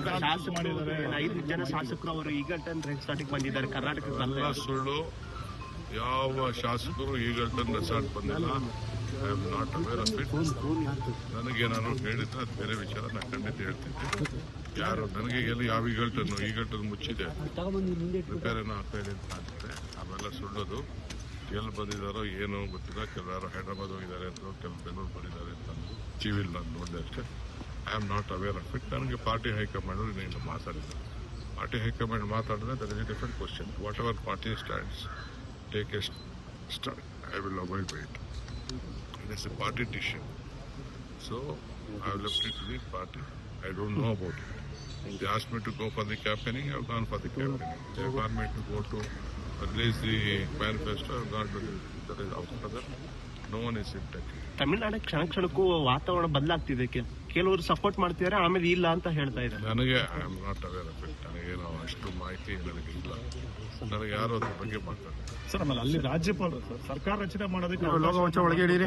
5 ಜನ ಶಾಸಕರು ಅವರು ಈಗಲ್ಟನ್ ರೆಸಾರ್ಟ್ಗೆ ಬಂದಿದ್ದಾರೆ ಕರ್ನಾಟಕಕ್ಕೆ. ಸುಳ್ಳು. ಯಾವ ಶಾಸಕರು ಈಗಲ್ಟನ್ ರೆಸಾರ್ಟ್ ಬಂದಿಲ್ಲ. I am not aware of it. ನನಗೆ ನಾನು ಹೇಳಿದ್ರೆ ಅದು ಬೇರೆ ವಿಚಾರ, ನಾನು ಖಂಡಿತ ಹೇಳ್ತಿದ್ದೆ. ಯಾರು ನನಗೆ ಯಾವ ಈಗಲ್ಟನ್ ಮುಚ್ಚಿದೆ, ರಿಪೇರ್ ಏನೋ ಆಗ್ತಾ ಇದೆ ಅಂತ ಅಂತಾರೆ. ಅವೆಲ್ಲ ಸುಳ್ಳೋದು. ಎಲ್ಲಿ ಬಂದಿದ್ದಾರೋ ಏನೋ ಗೊತ್ತಿಲ್ಲ. ಕೆಲವರು ಹೈದರಾಬಾದ್ ಹೋಗಿದ್ದಾರೆ ಅಂತ, ಕೆಲವು ಬೆಂಗಳೂರು ಬಂದಿದ್ದಾರೆ ಅಂತ ಟಿವಿಲಿ ನಾನು ನೋಡಿದೆ ಅಷ್ಟೇ. I am not aware of it. ನನಗೆ ಪಾರ್ಟಿ ಹೈಕಮಾಂಡ್ ಇನ್ನೇನು ಮಾತಾಡಿದ್ದಾರೆ. ಪಾರ್ಟಿ ಹೈಕಮಾಂಡ್ ಮಾತಾಡಿದ್ರೆ that is A different question. What ever party stands, take A stand. I will abide by it. It is a party decision. So I have left it to the party. I don't know about it. They asked me to go for the campaigning. I have gone for the campaigning. They asked me to go to release the manifesto. I have gone to that is after that. No one is in touch. Tamil Nadu ಕ್ಷಣಕ್ಕೂ ವಾತಾವರಣ ಬದಲಾಗ್ತಿದೆ. ಕೆಲವರು support ಮಾಡ್ತಿದ್ದಾರೆ, ಆಮೇಲೆ ಇಲ್ಲ ಅಂತ ಹೇಳ್ತಾ ಇದ್ದಾರೆ. ನನಗೆ I am not aware of it. ನನಗೇನೋ ಅಷ್ಟು ಮಾಹಿತಿ ನನಗೆ ಇಲ್ಲ. ನನಗೆ ಯಾರು ಅದ್ರ ಬಗ್ಗೆ ಮಾತಾಡ್ತಾರೆ ಸರ್. ಆಮೇಲೆ ಅಲ್ಲಿ ರಾಜ್ಯಪಾಲರು ಸರ್ಕಾರ ರಚನೆ ಮಾಡೋದಕ್ಕೆ